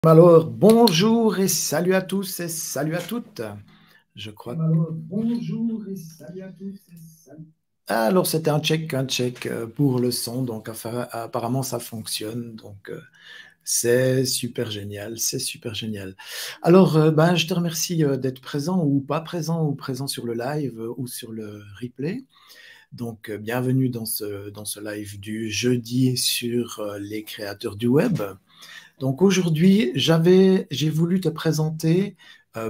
Alors, bonjour et salut à tous et salut à toutes. Je crois. Alors, bonjour et salut à tous et salut. Alors, c'était un check pour le son. Donc, apparemment, ça fonctionne. Donc, c'est super génial. C'est super génial. Alors, je te remercie d'être présent ou pas présent ou présent sur le live ou sur le replay. Donc, bienvenue dans ce live du jeudi sur les créateurs du web. Donc aujourd'hui, j'ai voulu te présenter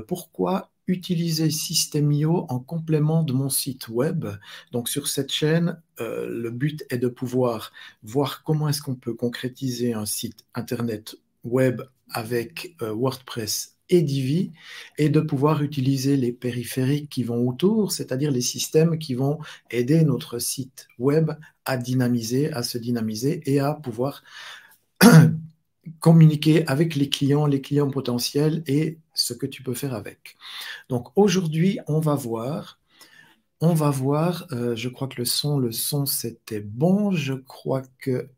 pourquoi utiliser System.io en complément de mon site web. Donc sur cette chaîne, le but est de pouvoir voir comment est-ce qu'on peut concrétiser un site internet web avec WordPress et Divi et de pouvoir utiliser les périphériques qui vont autour, c'est-à-dire les systèmes qui vont aider notre site web à se dynamiser et à pouvoir communiquer avec les clients potentiels et ce que tu peux faire avec. Donc aujourd'hui, je crois que le son c'était bon, je crois que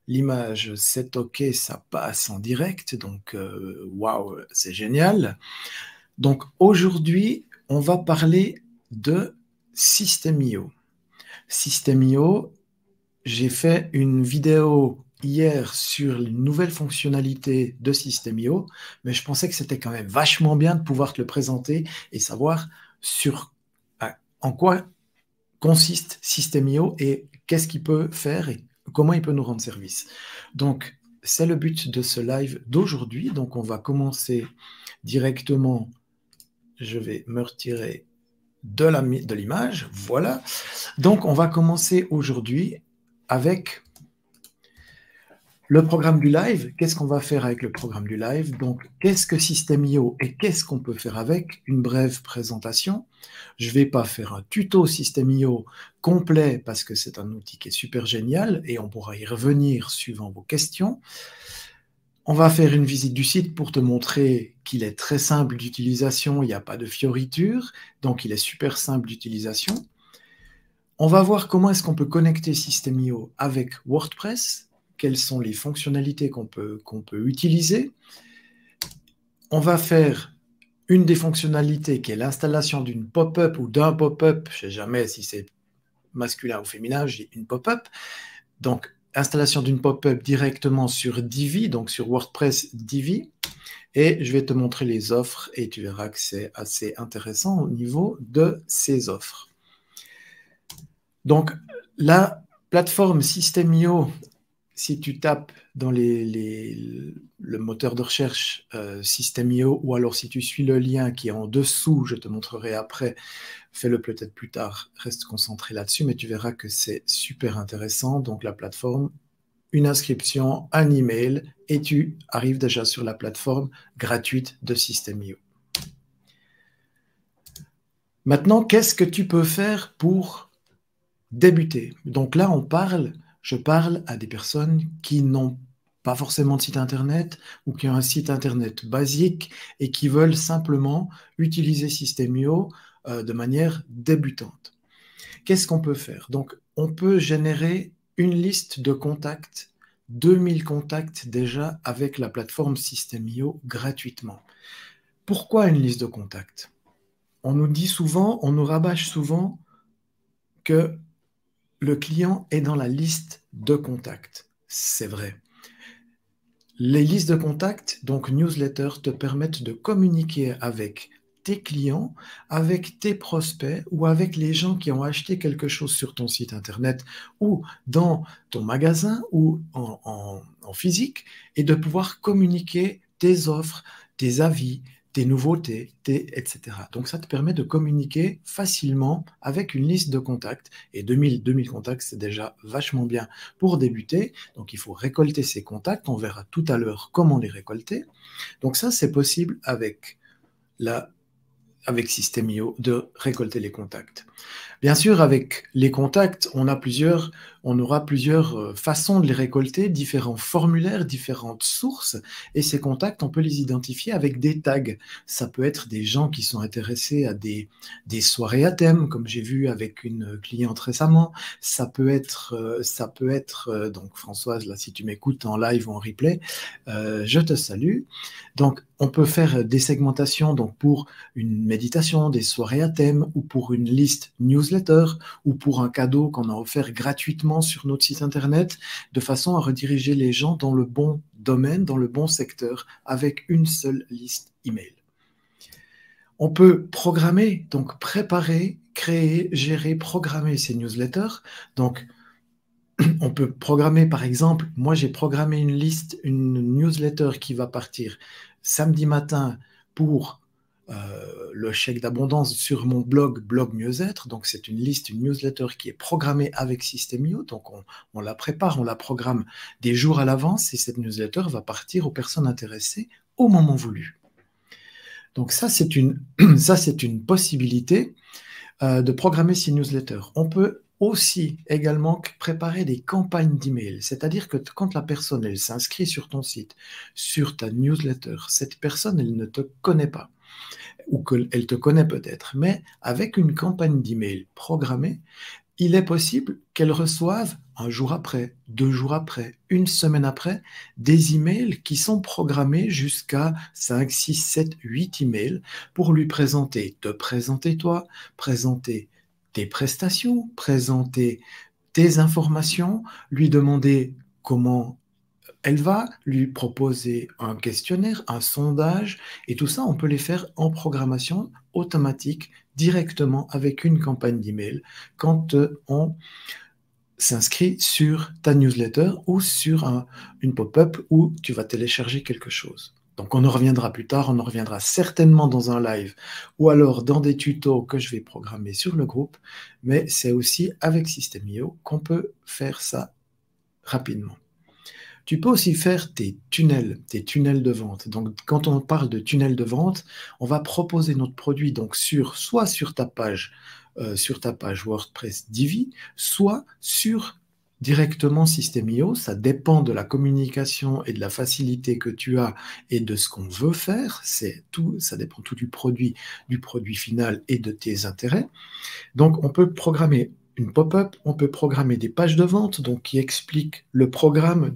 l'image c'est OK, ça passe en direct, donc waouh, c'est génial. Donc aujourd'hui, on va parler de System.io. System.io, j'ai fait une vidéo hier sur les nouvelles fonctionnalités de System.io, mais je pensais que c'était quand même vachement bien de pouvoir te le présenter et savoir en quoi consiste System.io et qu'est-ce qu'il peut faire et comment il peut nous rendre service. Donc, c'est le but de ce live d'aujourd'hui. Donc, on va commencer directement. Je vais me retirer de l'image. Voilà. Donc, on va commencer aujourd'hui avec le programme du live. Qu'est-ce qu'on va faire avec le programme du live? Donc, qu'est-ce que System.io et qu'est-ce qu'on peut faire avec? Une brève présentation. Je ne vais pas faire un tuto System.io complet parce que c'est un outil qui est super génial et on pourra y revenir suivant vos questions. On va faire une visite du site pour te montrer qu'il est très simple d'utilisation, il n'y a pas de fioritures, donc il est super simple d'utilisation. On va voir comment est-ce qu'on peut connecter System.io avec WordPress, quelles sont les fonctionnalités qu'on peut utiliser. On va faire une des fonctionnalités qui est l'installation d'une pop-up ou d'un pop-up, je ne sais jamais si c'est masculin ou féminin, je dis une pop-up. Donc, installation d'une pop-up directement sur Divi, donc sur WordPress Divi. Et je vais te montrer les offres et tu verras que c'est assez intéressant au niveau de ces offres. Donc, la plateforme System.io, si tu tapes dans le moteur de recherche System.io, ou alors si tu suis le lien qui est en dessous, je te montrerai après, fais-le peut-être plus tard, reste concentré là-dessus, mais tu verras que c'est super intéressant. Donc la plateforme, une inscription, un email, et tu arrives déjà sur la plateforme gratuite de System.io. Maintenant, qu'est-ce que tu peux faire pour débuter? Donc là, je parle à des personnes qui n'ont pas forcément de site internet ou qui ont un site internet basique et qui veulent simplement utiliser System.io de manière débutante. Qu'est-ce qu'on peut faire? Donc, on peut générer une liste de contacts, 2000 contacts déjà avec la plateforme System.io gratuitement. Pourquoi une liste de contacts? On nous dit souvent, on nous rabâche souvent que le client est dans la liste de contacts. C'est vrai. Les listes de contacts, donc newsletter, te permettent de communiquer avec tes clients, avec tes prospects ou avec les gens qui ont acheté quelque chose sur ton site internet ou dans ton magasin ou en physique et de pouvoir communiquer tes offres, tes avis, tes nouveautés, etc. Donc ça te permet de communiquer facilement avec une liste de contacts et 2000 contacts, c'est déjà vachement bien pour débuter. Donc il faut récolter ces contacts, on verra tout à l'heure comment les récolter. Donc ça, c'est possible avec System.io de récolter les contacts. Bien sûr, avec les contacts, on a plusieurs on aura plusieurs façons de les récolter, différents formulaires, différentes sources, et ces contacts, on peut les identifier avec des tags. Ça peut être des gens qui sont intéressés à des soirées à thème, comme j'ai vu avec une cliente récemment. Ça peut être, donc Françoise, là, si tu m'écoutes en live ou en replay, je te salue. Donc, on peut faire des segmentations donc pour une méditation, des soirées à thème, ou pour une liste newsletter, ou pour un cadeau qu'on a offert gratuitement sur notre site internet, de façon à rediriger les gens dans le bon domaine, dans le bon secteur, avec une seule liste email. On peut programmer, donc préparer, créer, gérer, programmer ces newsletters. Donc, on peut programmer, par exemple, moi j'ai programmé une liste, une newsletter qui va partir samedi matin pour le chèque d'abondance sur mon blog, Blog Mieux-être. Donc c'est une liste, une newsletter qui est programmée avec System.io. Donc on la prépare, on la programme des jours à l'avance et cette newsletter va partir aux personnes intéressées au moment voulu. Donc ça c'est une possibilité de programmer ces newsletters. On peut aussi également préparer des campagnes d'email. C'est-à-dire que quand la personne, elle s'inscrit sur ton site, sur ta newsletter, cette personne, elle ne te connaît pas, ou qu'elle te connaît peut-être, mais avec une campagne d'email programmée, il est possible qu'elle reçoive un jour après, 2 jours après, une semaine après, des emails qui sont programmés jusqu'à 5, 6, 7, 8 emails pour lui présenter, te présenter toi, présenter tes prestations, présenter tes informations, lui demander comment elle va, lui proposer un questionnaire, un sondage, et tout ça, on peut les faire en programmation automatique directement avec une campagne d'email quand on s'inscrit sur ta newsletter ou sur une pop-up où tu vas télécharger quelque chose. Donc on en reviendra plus tard, on en reviendra certainement dans un live ou alors dans des tutos que je vais programmer sur le groupe, mais c'est aussi avec System.io qu'on peut faire ça rapidement. Tu peux aussi faire tes tunnels de vente. Donc, quand on parle de tunnels de vente, on va proposer notre produit donc soit sur ta page WordPress Divi, soit sur directement System.io. Ça dépend de la communication et de la facilité que tu as et de ce qu'on veut faire. Ça dépend tout du produit final et de tes intérêts. Donc, on peut programmer une pop-up, on peut programmer des pages de vente donc qui expliquent le programme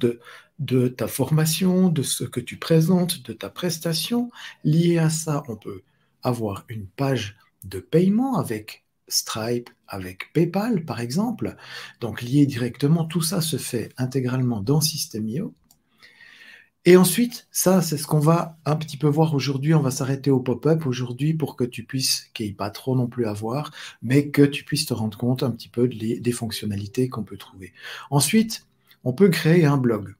de ta formation, de ce que tu présentes, de ta prestation. Lié à ça, on peut avoir une page de paiement avec Stripe, avec PayPal par exemple. Donc lié directement, tout ça se fait intégralement dans System.io. Et ensuite, ça, c'est ce qu'on va un petit peu voir aujourd'hui. On va s'arrêter au pop-up aujourd'hui pour que tu puisses, qu'il n'y ait pas trop non plus à voir, mais que tu puisses te rendre compte un petit peu des fonctionnalités qu'on peut trouver. Ensuite, on peut créer un blog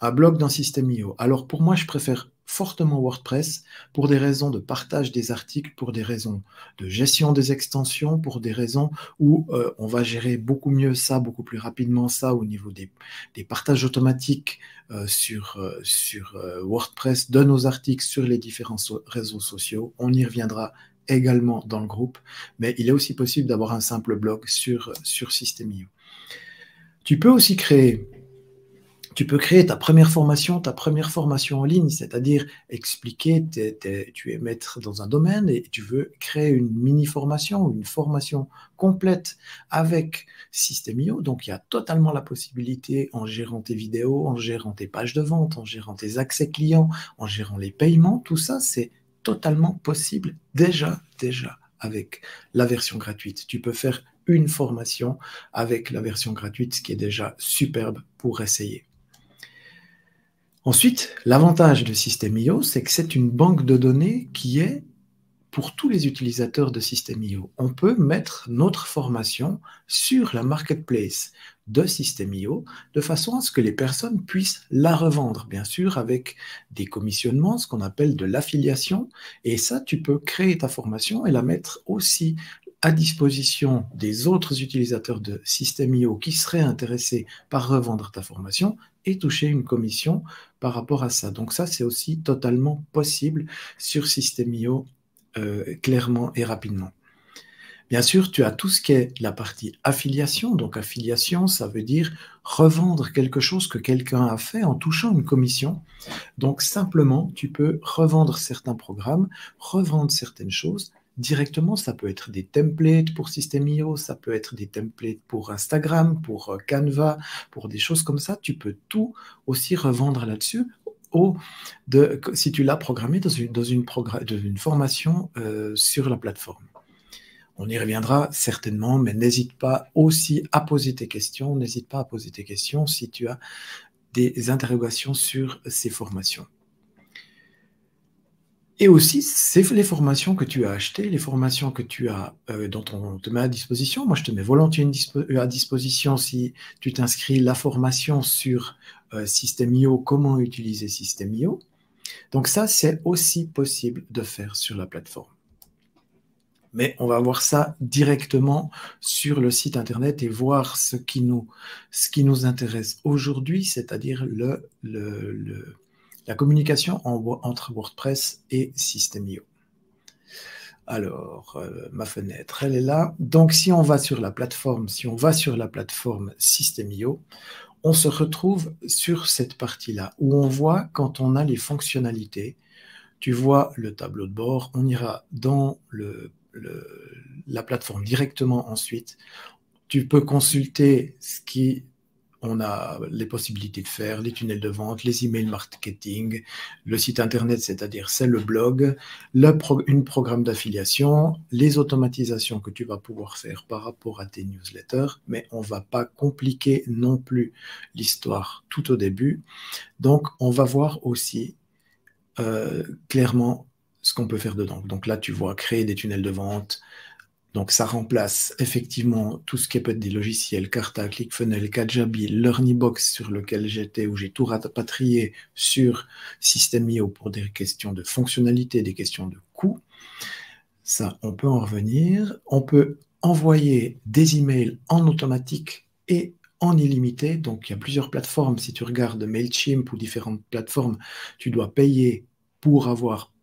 dans System.io. Alors pour moi, je préfère fortement WordPress pour des raisons de partage des articles, pour des raisons de gestion des extensions, pour des raisons où on va gérer beaucoup mieux ça, beaucoup plus rapidement ça au niveau des partages automatiques sur WordPress de nos articles sur les différents réseaux sociaux. On y reviendra également dans le groupe, mais il est aussi possible d'avoir un simple blog sur System.io. Tu peux aussi créer ta première formation en ligne, c'est-à-dire expliquer, tu es maître dans un domaine et tu veux créer une mini-formation, une formation complète avec System.io. Donc, il y a totalement la possibilité, en gérant tes vidéos, en gérant tes pages de vente, en gérant tes accès clients, en gérant les paiements, tout ça, c'est totalement possible déjà avec la version gratuite. Tu peux faire une formation avec la version gratuite, ce qui est déjà superbe pour essayer. Ensuite, l'avantage de System.io, c'est que c'est une banque de données qui est pour tous les utilisateurs de System.io. On peut mettre notre formation sur la marketplace de System.io de façon à ce que les personnes puissent la revendre, bien sûr, avec des commissionnements, ce qu'on appelle de l'affiliation. Et ça, tu peux créer ta formation et la mettre aussi à disposition des autres utilisateurs de System.io qui seraient intéressés par revendre ta formation et toucher une commission par rapport à ça. Donc ça, c'est aussi totalement possible sur System.io clairement et rapidement. Bien sûr, tu as tout ce qui est la partie affiliation. Donc, affiliation, ça veut dire revendre quelque chose que quelqu'un a fait en touchant une commission. Donc, simplement, tu peux revendre certains programmes, revendre certaines choses directement. Ça peut être des templates pour System.io, ça peut être des templates pour Instagram, pour Canva, pour des choses comme ça. Tu peux tout aussi revendre là-dessus. Si tu l'as programmé dans une formation sur la plateforme. On y reviendra certainement, mais n'hésite pas aussi à poser tes questions. N'hésite pas à poser tes questions si tu as des interrogations sur ces formations. Et aussi, c'est les formations que tu as achetées, les formations que tu as, dont on te met à disposition. Moi, je te mets volontiers à disposition si tu t'inscris la formation sur System.io, comment utiliser System.io. Donc ça, c'est aussi possible de faire sur la plateforme. Mais on va voir ça directement sur le site internet et voir ce qui nous intéresse aujourd'hui, c'est-à-dire la communication entre WordPress et System.io. Alors, ma fenêtre, elle est là. Donc, si on va sur la plateforme System.io, on se retrouve sur cette partie-là où on voit quand on a les fonctionnalités. Tu vois le tableau de bord, on ira dans la plateforme directement ensuite. Tu peux consulter on a les possibilités de faire, les tunnels de vente, les emails marketing, le site internet, c'est-à-dire c'est le blog, une programme d'affiliation, les automatisations que tu vas pouvoir faire par rapport à tes newsletters, mais on ne va pas compliquer non plus l'histoire tout au début. Donc, on va voir aussi clairement ce qu'on peut faire dedans. Donc là, tu vois, créer des tunnels de vente. Donc ça remplace effectivement tout ce qui peut être des logiciels, Carta, ClickFunnels, Kajabi, LearnyBox sur lequel j'étais, où j'ai tout rapatrié sur System.io pour des questions de fonctionnalité, des questions de coût. Ça, on peut en revenir. On peut envoyer des emails en automatique et en illimité. Donc, il y a plusieurs plateformes. Si tu regardes Mailchimp ou différentes plateformes, tu dois payer pour avoir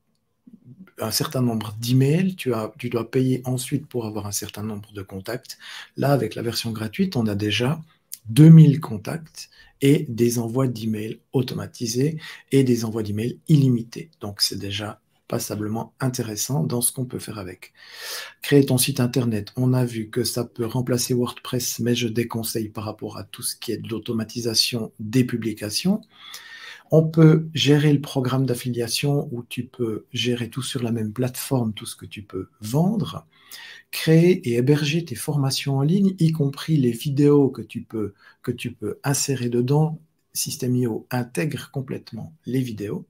un certain nombre d'emails. Tu dois payer ensuite pour avoir un certain nombre de contacts. Là, avec la version gratuite, on a déjà 2000 contacts et des envois d'emails automatisés et des envois d'emails illimités. Donc, c'est déjà passablement intéressant dans ce qu'on peut faire avec. Créer ton site internet, on a vu que ça peut remplacer WordPress, mais je déconseille par rapport à tout ce qui est de l'automatisation des publications. On peut gérer le programme d'affiliation où tu peux gérer tout sur la même plateforme, tout ce que tu peux vendre. Créer et héberger tes formations en ligne, y compris les vidéos que tu peux insérer dedans. System.io intègre complètement les vidéos.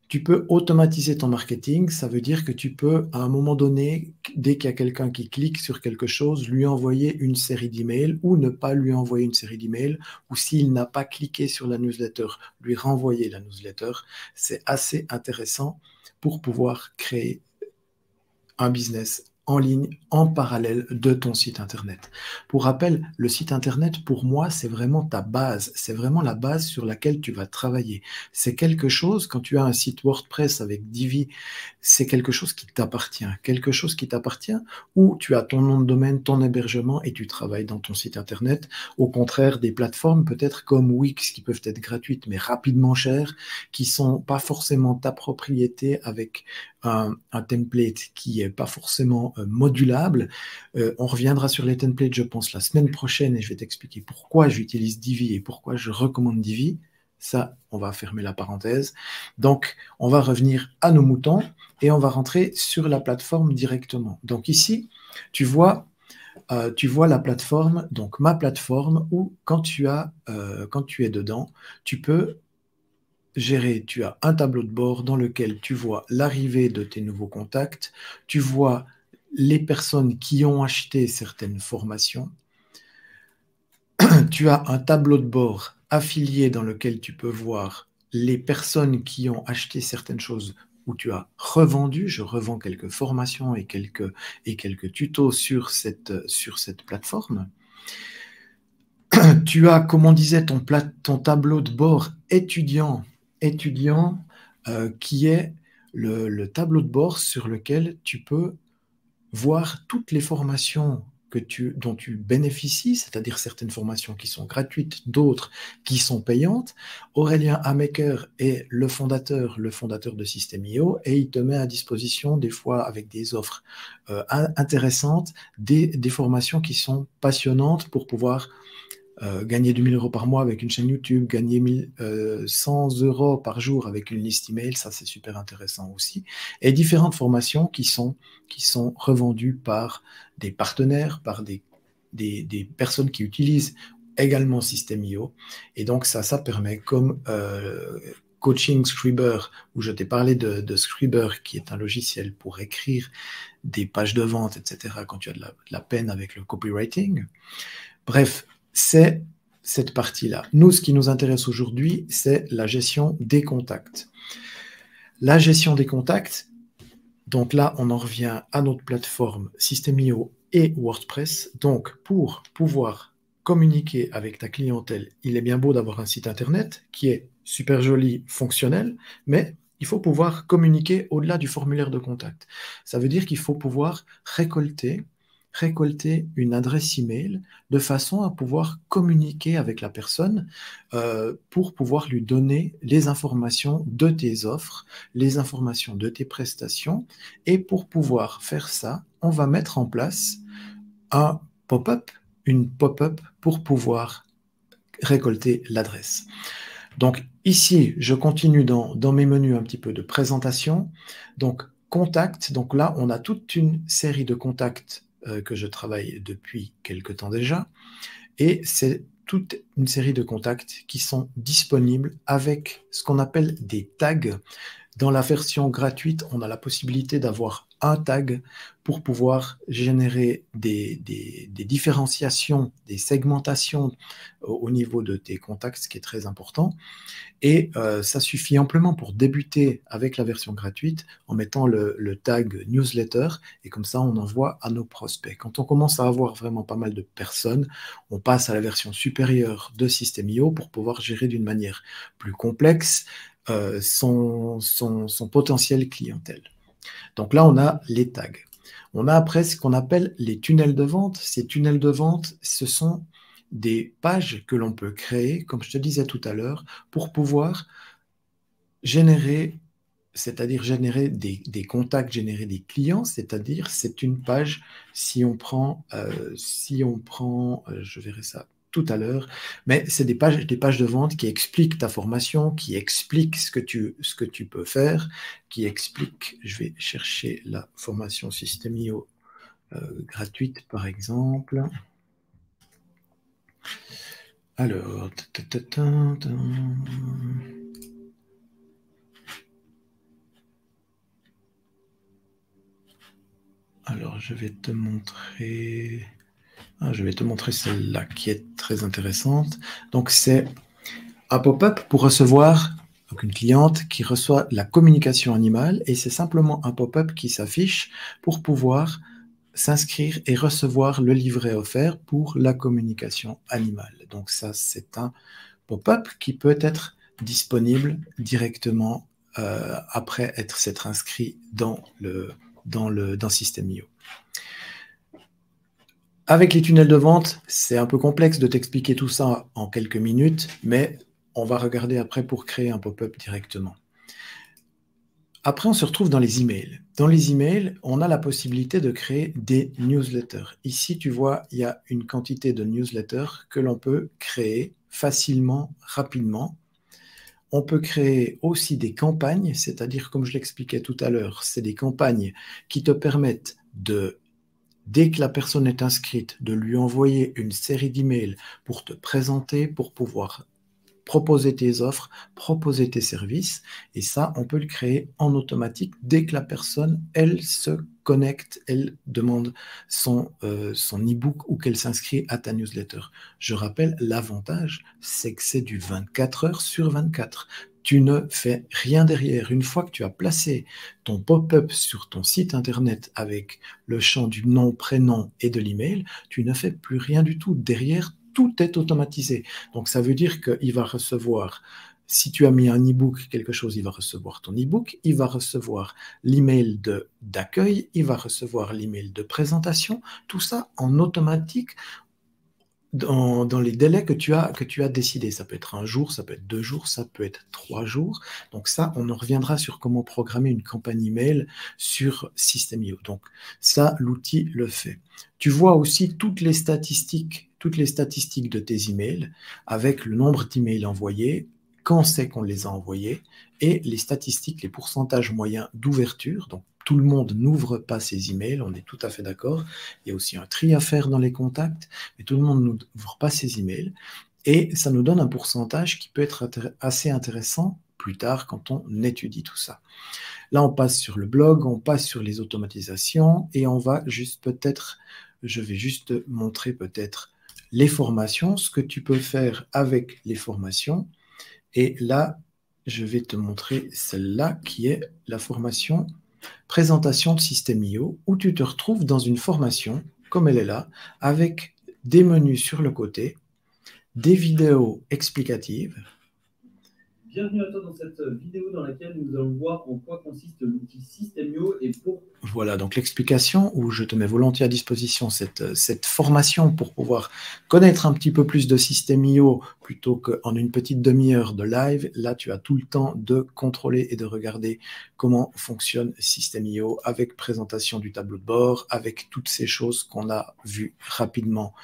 Tu peux automatiser ton marketing, ça veut dire que tu peux, à un moment donné, dès qu'il y a quelqu'un qui clique sur quelque chose, lui envoyer une série d'emails ou ne pas lui envoyer une série d'emails, ou s'il n'a pas cliqué sur la newsletter, lui renvoyer la newsletter. C'est assez intéressant pour pouvoir créer un business en ligne, en parallèle de ton site internet. Pour rappel, le site internet, pour moi, c'est vraiment ta base. C'est vraiment la base sur laquelle tu vas travailler. C'est quelque chose, quand tu as un site WordPress avec Divi, c'est quelque chose qui t'appartient. Quelque chose qui t'appartient où tu as ton nom de domaine, ton hébergement et tu travailles dans ton site internet. Au contraire, des plateformes peut-être comme Wix qui peuvent être gratuites mais rapidement chères, qui sont pas forcément ta propriété avec un template qui est pas forcément modulable. On reviendra sur les templates, je pense, la semaine prochaine et je vais t'expliquer pourquoi j'utilise Divi et pourquoi je recommande Divi. Ça, on va fermer la parenthèse. Donc, on va revenir à nos moutons et on va rentrer sur la plateforme directement. Donc ici, tu vois la plateforme, donc ma plateforme, où quand tu es dedans, tu peux gérer, tu as un tableau de bord dans lequel tu vois l'arrivée de tes nouveaux contacts, tu vois les personnes qui ont acheté certaines formations, tu as un tableau de bord affilié dans lequel tu peux voir les personnes qui ont acheté certaines choses où tu as revendu. Je revends quelques formations et quelques tutos sur cette plateforme. Tu as, comme on disait, ton tableau de bord étudiant qui est le tableau de bord sur lequel tu peux voir toutes les formations dont tu bénéficies, c'est-à-dire certaines formations qui sont gratuites, d'autres qui sont payantes. Aurélien Amaker est le fondateur de System.io, et il te met à disposition, des fois avec des offres intéressantes, des formations qui sont passionnantes pour pouvoir gagner 2000 euros par mois avec une chaîne YouTube, gagner 100 euros par jour avec une liste email, ça c'est super intéressant aussi. Et différentes formations qui sont revendues par des partenaires, par des personnes qui utilisent également System.io. Et donc ça permet, comme Coaching Scriber, où je t'ai parlé de Scriber, qui est un logiciel pour écrire des pages de vente, etc., quand tu as de la peine avec le copywriting. Bref, c'est cette partie-là. Nous, ce qui nous intéresse aujourd'hui, c'est la gestion des contacts. La gestion des contacts, donc là, on en revient à notre plateforme System.io et WordPress. Donc, pour pouvoir communiquer avec ta clientèle, il est bien beau d'avoir un site Internet qui est super joli, fonctionnel, mais il faut pouvoir communiquer au-delà du formulaire de contact. Ça veut dire qu'il faut pouvoir récolter une adresse email de façon à pouvoir communiquer avec la personne pour pouvoir lui donner les informations de tes offres, les informations de tes prestations. Et pour pouvoir faire ça, on va mettre en place un pop-up, une pop-up pour pouvoir récolter l'adresse. Donc ici, je continue dans mes menus un petit peu de présentation. Donc contact, donc là, on a toute une série de contacts que je travaille depuis quelque temps déjà, et c'est toute une série de contacts qui sont disponibles avec ce qu'on appelle des tags. Dans la version gratuite, on a la possibilité d'avoir un tag pour pouvoir générer des différenciations, des segmentations au niveau de tes contacts, ce qui est très important. Et ça suffit amplement pour débuter avec la version gratuite en mettant le tag newsletter, et comme ça on envoie à nos prospects. Quand on commence à avoir vraiment pas mal de personnes, on passe à la version supérieure de System.io pour pouvoir gérer d'une manière plus complexe son potentiel clientèle. Donc là on a les tags. On a après ce qu'on appelle les tunnels de vente. Ces tunnels de vente, ce sont des pages que l'on peut créer, comme je te disais tout à l'heure, pour pouvoir générer, c'est-à-dire générer des contacts, générer des clients, c'est-à-dire c'est une page, si on prend, je verrai ça tout à l'heure, mais c'est des pages de vente qui expliquent ta formation, qui expliquent ce que tu peux faire, qui expliquent, je vais chercher la formation System.io gratuite par exemple. Alors, je vais te montrer celle-là qui est très intéressante. Donc, c'est un pop-up pour recevoir, donc une cliente qui reçoit la communication animale, et c'est simplement un pop-up qui s'affiche pour pouvoir s'inscrire et recevoir le livret offert pour la communication animale. Donc ça, c'est un pop-up qui peut être disponible directement après s'être inscrit dans System.io. Avec les tunnels de vente, c'est un peu complexe de t'expliquer tout ça en quelques minutes, mais on va regarder après pour créer un pop-up directement. Après, on se retrouve dans les emails. Dans les emails, on a la possibilité de créer des newsletters. Ici, tu vois, il y a une quantité de newsletters que l'on peut créer facilement, rapidement. On peut créer aussi des campagnes, c'est-à-dire, comme je l'expliquais tout à l'heure, c'est des campagnes qui te permettent dès que la personne est inscrite, de lui envoyer une série d'emails pour te présenter, pour pouvoir proposer tes offres, proposer tes services, et ça, on peut le créer en automatique dès que la personne, elle se connecte, elle demande son e-book ou qu'elle s'inscrit à ta newsletter. Je rappelle, l'avantage, c'est que c'est du 24 heures sur 24. Tu ne fais rien derrière. Une fois que tu as placé ton pop-up sur ton site internet avec le champ du nom, prénom et de l'email, tu ne fais plus rien du tout. Derrière, tout est automatisé. Donc, ça veut dire qu'il va recevoir Si tu as mis un e-book, quelque chose, il va recevoir ton e-book, il va recevoir l'email d'accueil, il va recevoir l'email de présentation, tout ça en automatique dans les délais que tu as décidé. Ça peut être un jour, ça peut être 2 jours, ça peut être 3 jours. Donc ça, on en reviendra sur comment programmer une campagne email sur System.io. Donc ça, l'outil le fait. Tu vois aussi toutes les statistiques de tes emails avec le nombre d'emails envoyés, quand c'est qu'on les a envoyés et les statistiques, les pourcentages moyens d'ouverture. Donc tout le monde n'ouvre pas ses emails, on est tout à fait d'accord. Il y a aussi un tri à faire dans les contacts, mais tout le monde n'ouvre pas ses emails. Et ça nous donne un pourcentage qui peut être assez intéressant plus tard quand on étudie tout ça. Là, on passe sur le blog, on passe sur les automatisations et on va juste peut-être, je vais juste montrer peut-être les formations, ce que tu peux faire avec les formations. Et là, je vais te montrer celle-là qui est la formation présentation de System.io où tu te retrouves dans une formation comme elle est là, avec des menus sur le côté, des vidéos explicatives. Bienvenue à toi dans cette vidéo dans laquelle nous allons voir en quoi consiste l'outil System.io et pour... Voilà, donc l'explication où je te mets volontiers à disposition cette formation pour pouvoir connaître un petit peu plus de System.io plutôt qu'en une petite demi-heure de live. Là, tu as tout le temps de contrôler et de regarder comment fonctionne System.io avec présentation du tableau de bord, avec toutes ces choses qu'on a vues rapidement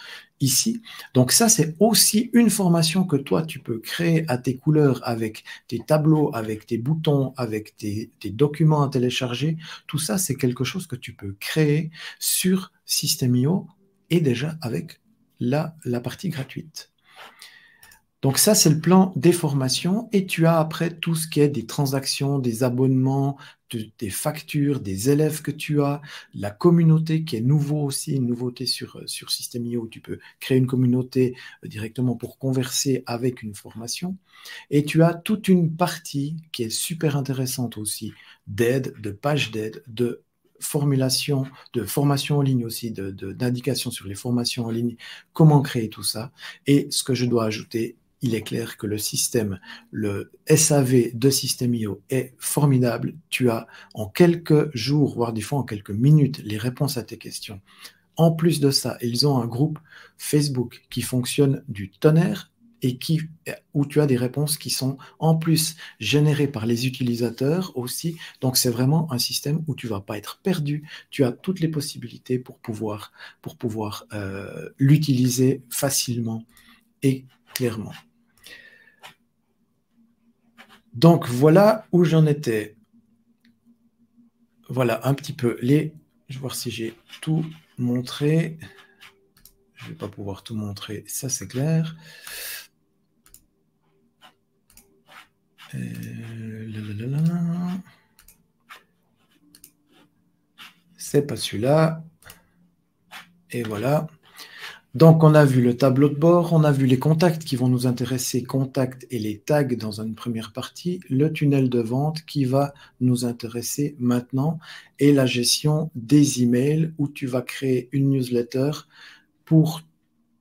ici. Donc ça, c'est aussi une formation que toi, tu peux créer à tes couleurs avec tes tableaux, avec tes boutons, avec tes documents à télécharger. Tout ça, c'est quelque chose que tu peux créer sur System.io et déjà avec la partie gratuite. Donc ça, c'est le plan des formations et tu as après tout ce qui est des transactions, des abonnements, des factures, des élèves que tu as, la communauté qui est nouveau aussi, une nouveauté sur System.io où tu peux créer une communauté directement pour converser avec une formation. Et tu as toute une partie qui est super intéressante aussi d'aide, de pages d'aide, de formulation, de formation en ligne aussi, d'indications sur les formations en ligne, comment créer tout ça. Et ce que je dois ajouter, il est clair que le système, le SAV de System.io est formidable. Tu as en quelques jours, voire des fois en quelques minutes, les réponses à tes questions. En plus de ça, ils ont un groupe Facebook qui fonctionne du tonnerre et où tu as des réponses qui sont en plus générées par les utilisateurs aussi. Donc c'est vraiment un système où tu ne vas pas être perdu. Tu as toutes les possibilités pour pouvoir l'utiliser facilement et clairement. Donc voilà où j'en étais. Voilà un petit peu je vais voir si j'ai tout montré. Je ne vais pas pouvoir tout montrer, ça c'est clair. C'est pas celui-là. Et voilà. Donc, on a vu le tableau de bord, on a vu les contacts qui vont nous intéresser, contacts et les tags dans une première partie, le tunnel de vente qui va nous intéresser maintenant et la gestion des emails où tu vas créer une newsletter pour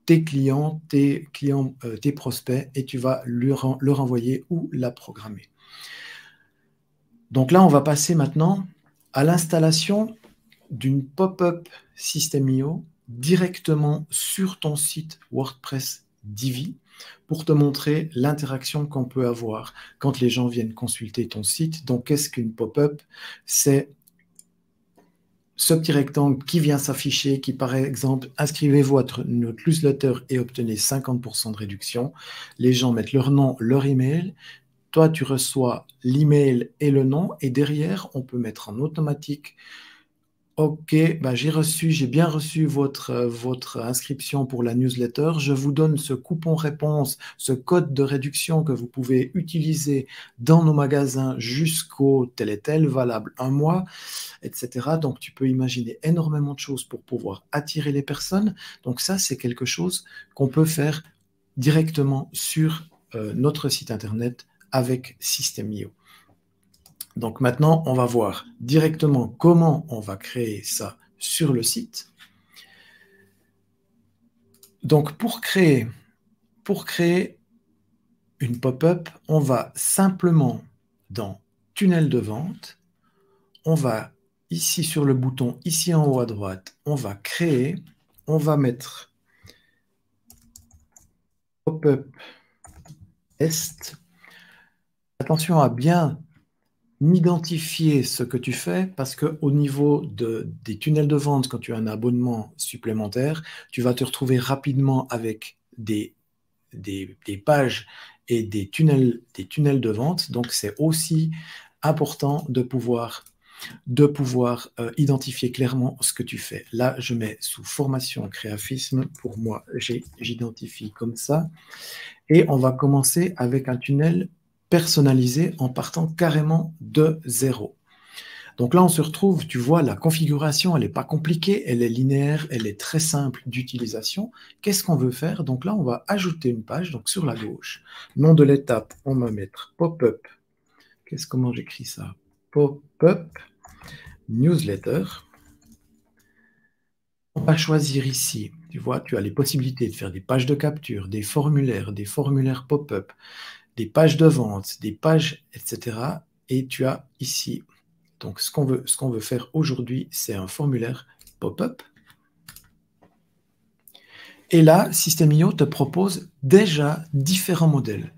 tes clients, tes prospects et tu vas leur envoyer ou la programmer. Donc là, on va passer maintenant à l'installation d'une pop-up System.io directement sur ton site WordPress Divi pour te montrer l'interaction qu'on peut avoir quand les gens viennent consulter ton site. Donc, qu'est-ce qu'une pop-up? C'est ce petit rectangle qui vient s'afficher, qui par exemple, inscrivez-vous à notre newsletter et obtenez 50% de réduction. Les gens mettent leur nom, leur email. Toi, tu reçois l'email et le nom, et derrière, on peut mettre en automatique OK, bah j'ai bien reçu votre inscription pour la newsletter. Je vous donne ce coupon réponse, ce code de réduction que vous pouvez utiliser dans nos magasins jusqu'au tel et tel, valable 1 mois, etc. Donc, tu peux imaginer énormément de choses pour pouvoir attirer les personnes. Donc, ça, c'est quelque chose qu'on peut faire directement sur notre site internet avec System.io. Donc maintenant, on va voir directement comment on va créer ça sur le site. Donc pour créer une pop-up, on va simplement dans tunnel de vente, on va ici sur le bouton, ici en haut à droite, on va créer, on va mettre pop-up est. Attention à bien identifier ce que tu fais parce qu'au niveau des tunnels de vente, quand tu as un abonnement supplémentaire, tu vas te retrouver rapidement avec des pages et des tunnels de vente. Donc, c'est aussi important de pouvoir identifier clairement ce que tu fais. Là, je mets sous formation créafisme. Pour moi, j'identifie comme ça. Et on va commencer avec un tunnel personnalisé en partant carrément de zéro. Donc là, on se retrouve, tu vois, la configuration, elle n'est pas compliquée, elle est linéaire, elle est très simple d'utilisation. Qu'est-ce qu'on veut faire? Donc là, on va ajouter une page, donc sur la gauche. Nom de l'étape, on va mettre pop-up. Comment j'écris ça? Pop-up newsletter. On va choisir ici, tu vois, tu as les possibilités de faire des pages de capture, des formulaires pop-up, des pages de vente, des pages, etc. Et tu as ici, donc ce qu'on veut faire aujourd'hui, c'est un formulaire pop-up. Et là, System.io te propose déjà différents modèles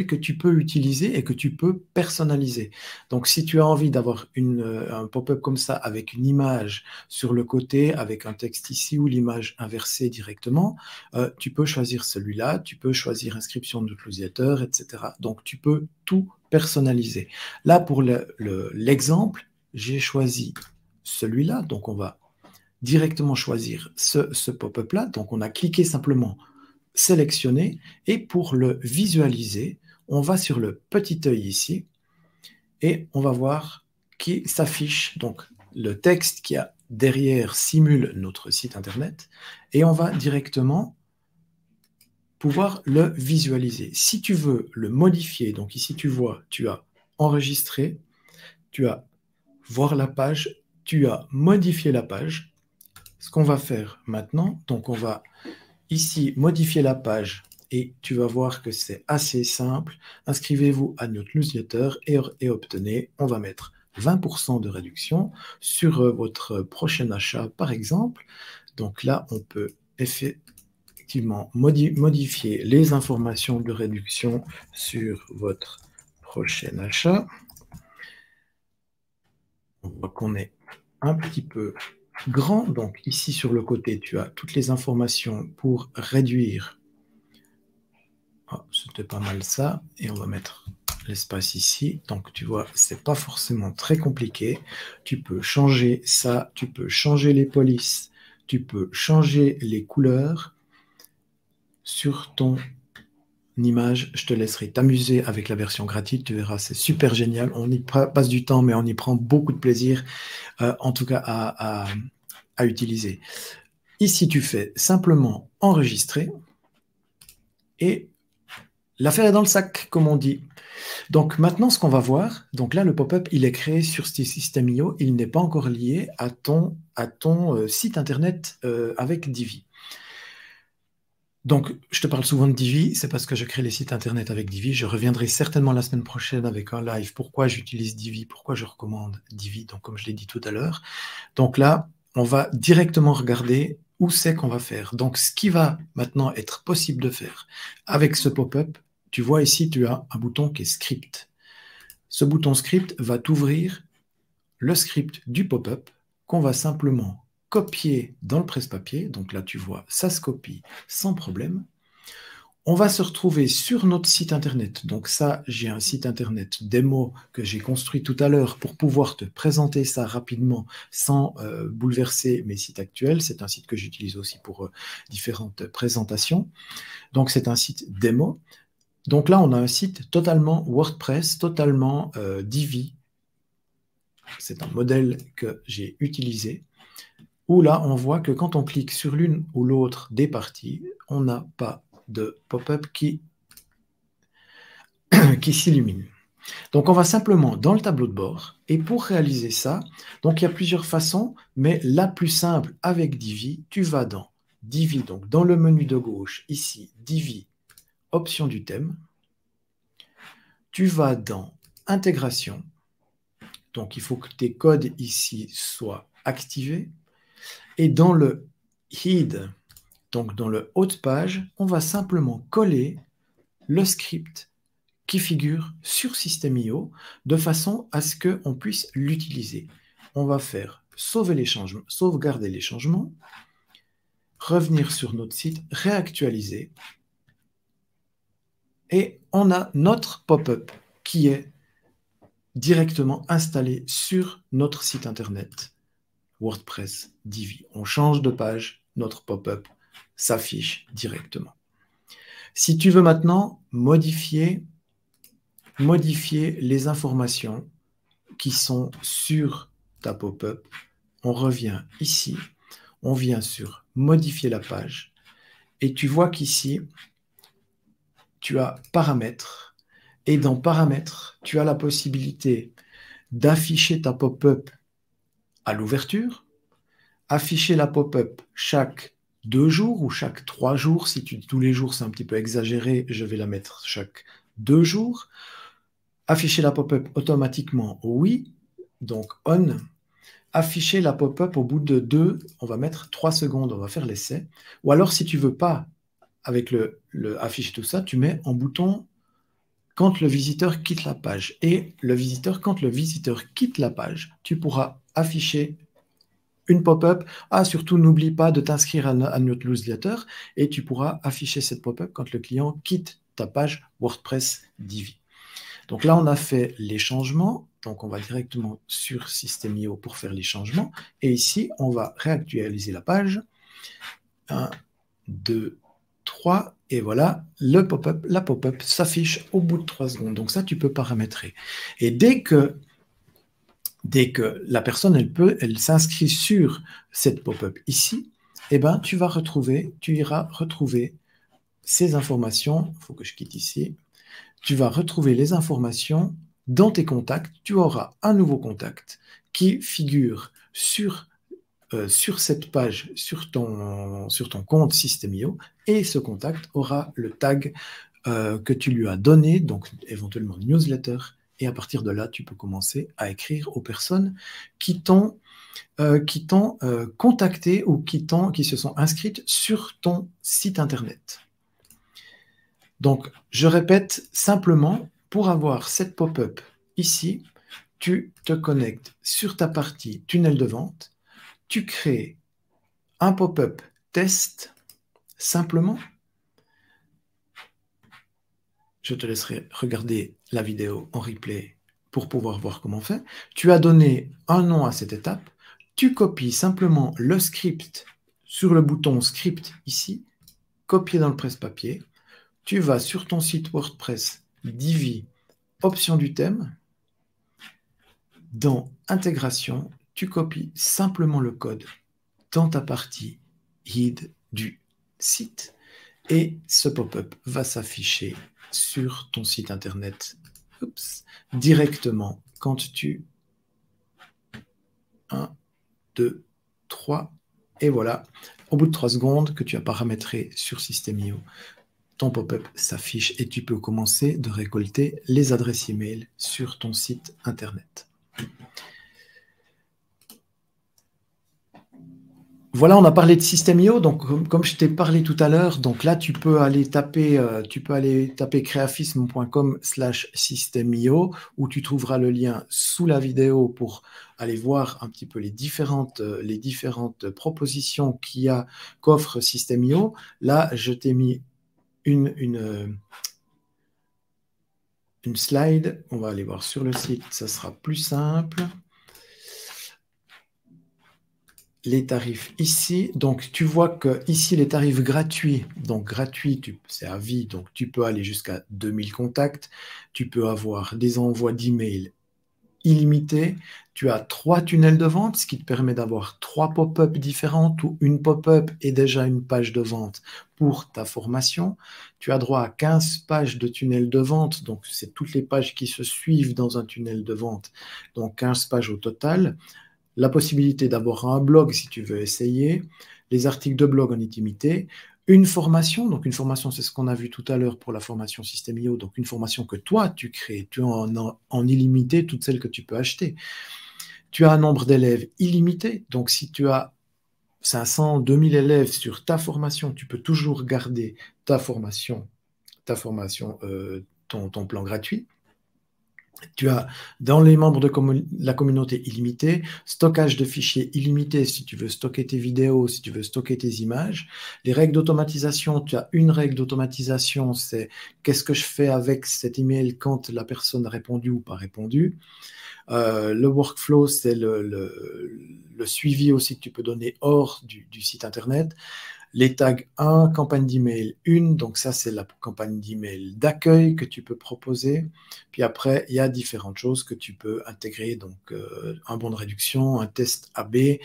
que tu peux utiliser et que tu peux personnaliser. Donc, si tu as envie d'avoir un pop-up comme ça avec une image sur le côté, avec un texte ici ou l'image inversée directement, tu peux choisir celui-là, tu peux choisir inscription de newsletter, etc. Donc, tu peux tout personnaliser. Là, pour l'exemple, j'ai choisi celui-là. Donc, on va directement choisir ce pop-up-là. Donc, on a cliqué simplement sélectionner et pour le visualiser, on va sur le petit œil ici et on va voir qui s'affiche. Donc, le texte qui a derrière simule notre site internet et on va directement pouvoir le visualiser. Si tu veux le modifier, donc ici tu vois, tu as enregistré, tu as voir la page, tu as modifié la page. Ce qu'on va faire maintenant, donc on va ici modifier la page et tu vas voir que c'est assez simple. Inscrivez-vous à notre newsletter et obtenez, on va mettre 20% de réduction sur votre prochain achat par exemple. Donc là, on peut effectivement modifier les informations de réduction sur votre prochain achat. On voit qu'on est un petit peu grand. Donc ici sur le côté, tu as toutes les informations pour réduire. Oh, c'était pas mal ça. Et on va mettre l'espace ici. Donc tu vois, c'est pas forcément très compliqué. Tu peux changer ça, tu peux changer les polices, tu peux changer les couleurs sur ton image. Je te laisserai t'amuser avec la version gratuite. Tu verras, c'est super génial. On y passe du temps, mais on y prend beaucoup de plaisir, en tout cas à utiliser. Ici, tu fais simplement enregistrer et l'affaire est dans le sac, comme on dit. Donc maintenant, ce qu'on va voir, donc là, le pop-up, il est créé sur System.io, il n'est pas encore lié à ton site internet avec Divi. Donc, je te parle souvent de Divi, c'est parce que je crée les sites internet avec Divi. Je reviendrai certainement la semaine prochaine avec un live. Pourquoi j'utilise Divi, pourquoi je recommande Divi, donc comme je l'ai dit tout à l'heure. Donc là, on va directement regarder où c'est qu'on va faire. Donc, ce qui va maintenant être possible de faire avec ce pop-up, tu vois ici, tu as un bouton qui est script. Ce bouton script va t'ouvrir le script du pop-up qu'on va simplement copier dans le presse-papier. Donc là, tu vois, ça se copie sans problème. On va se retrouver sur notre site internet. Donc ça, j'ai un site internet démo que j'ai construit tout à l'heure pour pouvoir te présenter ça rapidement sans bouleverser mes sites actuels. C'est un site que j'utilise aussi pour différentes présentations. Donc c'est un site démo. Donc là, on a un site totalement WordPress, totalement Divi. C'est un modèle que j'ai utilisé, où là, on voit que quand on clique sur l'une ou l'autre des parties, on n'a pas de pop-up qui s'illumine. Donc, on va simplement dans le tableau de bord, et pour réaliser ça, donc il y a plusieurs façons, mais la plus simple avec Divi, tu vas dans Divi, donc dans le menu de gauche, ici, Divi, option du thème. Tu vas dans intégration. Donc, il faut que tes codes ici soient activés. Et dans le head, donc dans le haut de page, on va simplement coller le script qui figure sur System.io de façon à ce qu'on puisse l'utiliser. On va faire sauvegarder les changements, revenir sur notre site, réactualiser. Et on a notre pop-up qui est directement installé sur notre site internet WordPress Divi. On change de page, notre pop-up s'affiche directement. Si tu veux maintenant modifier les informations qui sont sur ta pop-up, on revient ici, on vient sur modifier la page et tu vois qu'ici, tu as paramètres et dans paramètres, tu as la possibilité d'afficher ta pop-up à l'ouverture, afficher la pop-up chaque 2 jours ou chaque 3 jours. Si tu dis tous les jours, c'est un petit peu exagéré, je vais la mettre chaque 2 jours. Afficher la pop-up automatiquement, oui, donc on. Afficher la pop-up au bout de 2, on va mettre 3 secondes, on va faire l'essai. Ou alors, si tu ne veux pas, avec le afficher tout ça, tu mets en bouton quand le visiteur quitte la page. Et quand le visiteur quitte la page, tu pourras afficher une pop-up. Ah, surtout, n'oublie pas de t'inscrire à notre newsletter et tu pourras afficher cette pop-up quand le client quitte ta page WordPress Divi. Donc là, on a fait les changements. Donc, on va directement sur System.io pour faire les changements. Et ici, on va réactualiser la page. 1, 2, 3. Et voilà, la pop-up s'affiche au bout de 3 secondes. Donc ça, tu peux paramétrer. Et dès que la personne, elle s'inscrit sur cette pop-up ici, eh ben, tu iras retrouver ces informations. Il faut que je quitte ici. Tu vas retrouver les informations dans tes contacts. Tu auras un nouveau contact qui figure sur cette page, sur ton compte System.io, et ce contact aura le tag que tu lui as donné, donc éventuellement newsletter, et à partir de là, tu peux commencer à écrire aux personnes qui t'ont contacté ou qui se sont inscrites sur ton site internet. Donc, je répète simplement, pour avoir cette pop-up ici, tu te connectes sur ta partie tunnel de vente, tu crées un pop-up test simplement. Je te laisserai regarder la vidéo en replay pour pouvoir voir comment on fait. Tu as donné un nom à cette étape. Tu copies simplement le script sur le bouton script ici, copier dans le presse-papier. Tu vas sur ton site WordPress Divi, option du thème. Dans intégration, tu copies simplement le code dans ta partie head du site et ce pop-up va s'afficher sur ton site internet directement quand tu 1, 2, 3 et voilà, au bout de 3 secondes que tu as paramétré sur System.io, ton pop-up s'affiche et tu peux commencer de récolter les adresses email sur ton site internet. Voilà, on a parlé de System.io, donc comme je t'ai parlé tout à l'heure, donc là tu peux aller taper creafism.com/System.io où tu trouveras le lien sous la vidéo pour aller voir un petit peu les différentes propositions qu'offre System.io. Là, je t'ai mis une slide, on va aller voir sur le site, ça sera plus simple. Les tarifs ici, donc tu vois que ici les tarifs gratuits, donc gratuit c'est à vie, donc tu peux aller jusqu'à 2000 contacts, tu peux avoir des envois d'email illimités, tu as 3 tunnels de vente, ce qui te permet d'avoir 3 pop-up différentes où une pop-up est déjà une page de vente pour ta formation, tu as droit à 15 pages de tunnel de vente, donc c'est toutes les pages qui se suivent dans un tunnel de vente, donc 15 pages au total. La possibilité d'avoir un blog si tu veux essayer, les articles de blog en intimité, une formation. Donc, une formation, c'est ce qu'on a vu tout à l'heure pour la formation System.io. Donc, une formation que toi, tu crées. Tu as en illimité toutes celles que tu peux acheter. Tu as un nombre d'élèves illimité. Donc, si tu as 500, 2000 élèves sur ta formation, tu peux toujours garder ta formation, ton plan gratuit. Tu as dans les membres de la communauté illimitée, stockage de fichiers illimité si tu veux stocker tes vidéos, si tu veux stocker tes images. Les règles d'automatisation, tu as une règle d'automatisation, c'est qu'est-ce que je fais avec cet email quand la personne a répondu ou pas répondu. Le workflow, c'est le suivi aussi que tu peux donner hors du site internet. Les tags 1, campagne d'email 1, donc ça c'est la campagne d'email d'accueil que tu peux proposer. Puis après, il y a différentes choses que tu peux intégrer, donc un bon de réduction, un test AB,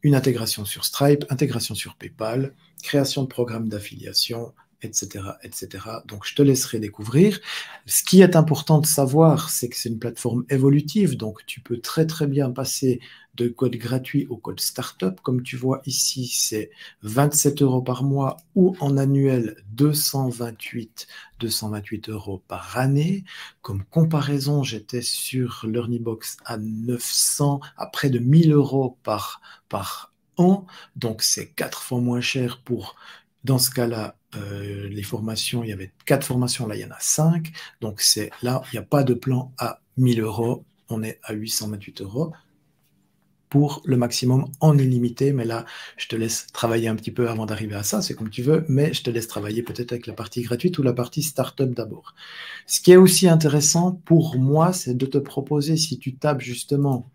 une intégration sur Stripe, intégration sur PayPal, création de programmes d'affiliation, etc., etc. Donc, je te laisserai découvrir. Ce qui est important de savoir, c'est que c'est une plateforme évolutive, donc tu peux très, très bien passer de code gratuit au code startup. Comme tu vois ici, c'est 27 € par mois ou en annuel 228 € par année. Comme comparaison, j'étais sur LearnyBox à 900, à près de 1000 € par an. Donc, c'est 4 fois moins cher pour, dans ce cas-là, les formations. Il y avait 4 formations, là, il y en a 5. Donc, là, il n'y a pas de plan à 1000 €. On est à 828 € pour le maximum en illimité. Mais là, je te laisse travailler un petit peu avant d'arriver à ça. C'est comme tu veux, mais je te laisse travailler peut-être avec la partie gratuite ou la partie startup d'abord. Ce qui est aussi intéressant pour moi, c'est de te proposer, si tu tapes justement,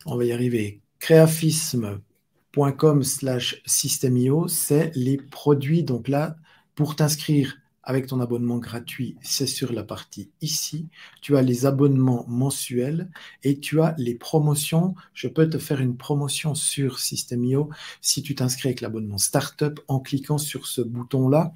on va y arriver, creafisme.com/system.io, c'est les produits. Donc là, pour t'inscrire avec ton abonnement gratuit, c'est sur la partie ici. Tu as les abonnements mensuels et tu as les promotions. Je peux te faire une promotion sur System.io si tu t'inscris avec l'abonnement Startup en cliquant sur ce bouton-là.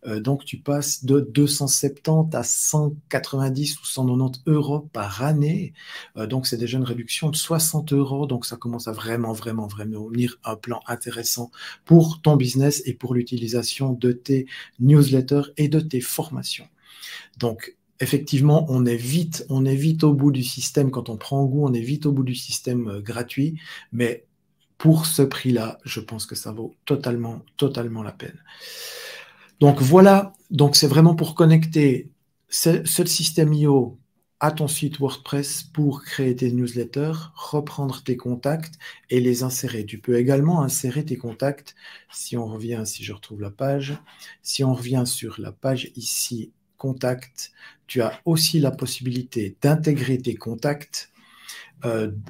Donc, tu passes de 270 à 190 ou 190 € par année. Donc, c'est déjà une réduction de 60 €. Donc, ça commence à vraiment devenir un plan intéressant pour ton business et pour l'utilisation de tes newsletters et de tes formations. Donc, effectivement, on est vite au bout du système. Quand on prend goût, on est vite au bout du système gratuit. Mais pour ce prix-là, je pense que ça vaut totalement la peine. Donc voilà, donc c'est vraiment pour connecter ce System.io à ton site WordPress pour créer tes newsletters, reprendre tes contacts et les insérer. Tu peux également insérer tes contacts si je retrouve la page, si on revient sur la page ici, contacts, tu as aussi la possibilité d'intégrer tes contacts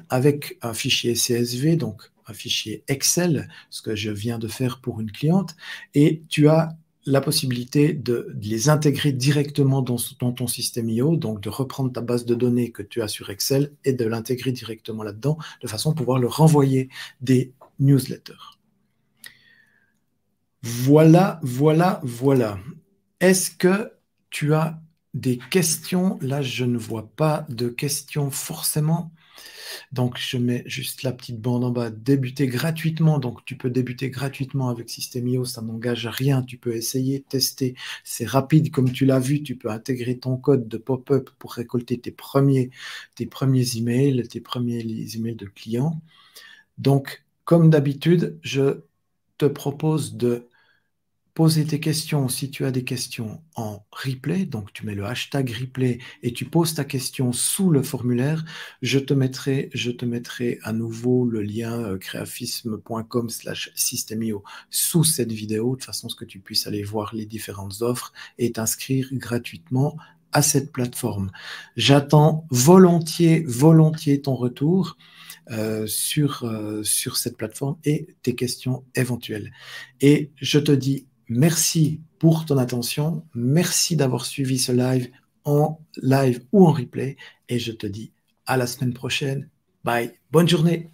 avec un fichier CSV, donc un fichier Excel, ce que je viens de faire pour une cliente, et tu as la possibilité de les intégrer directement dans ton System.io, donc de reprendre ta base de données que tu as sur Excel et de l'intégrer directement là-dedans, de façon à pouvoir leur renvoyer des newsletters. Voilà. Est-ce que tu as des questions? Là, je ne vois pas de questions forcément. Donc, je mets juste la petite bande en bas, débuter gratuitement. Donc, tu peux débuter gratuitement avec System.io, ça n'engage à rien. Tu peux essayer, tester. C'est rapide, comme tu l'as vu. Tu peux intégrer ton code de pop-up pour récolter tes premiers emails, tes premiers emails de clients. Donc, comme d'habitude, je te propose de poser tes questions, si tu as des questions, en replay. Donc, tu mets le hashtag replay et tu poses ta question sous le formulaire. Je te mettrai à nouveau le lien creafisme.com/system.io sous cette vidéo, de façon à ce que tu puisses aller voir les différentes offres et t'inscrire gratuitement à cette plateforme. J'attends volontiers ton retour sur cette plateforme et tes questions éventuelles. Et je te dis merci pour ton attention. Merci d'avoir suivi ce live en live ou en replay. Et je te dis à la semaine prochaine. Bye. Bonne journée.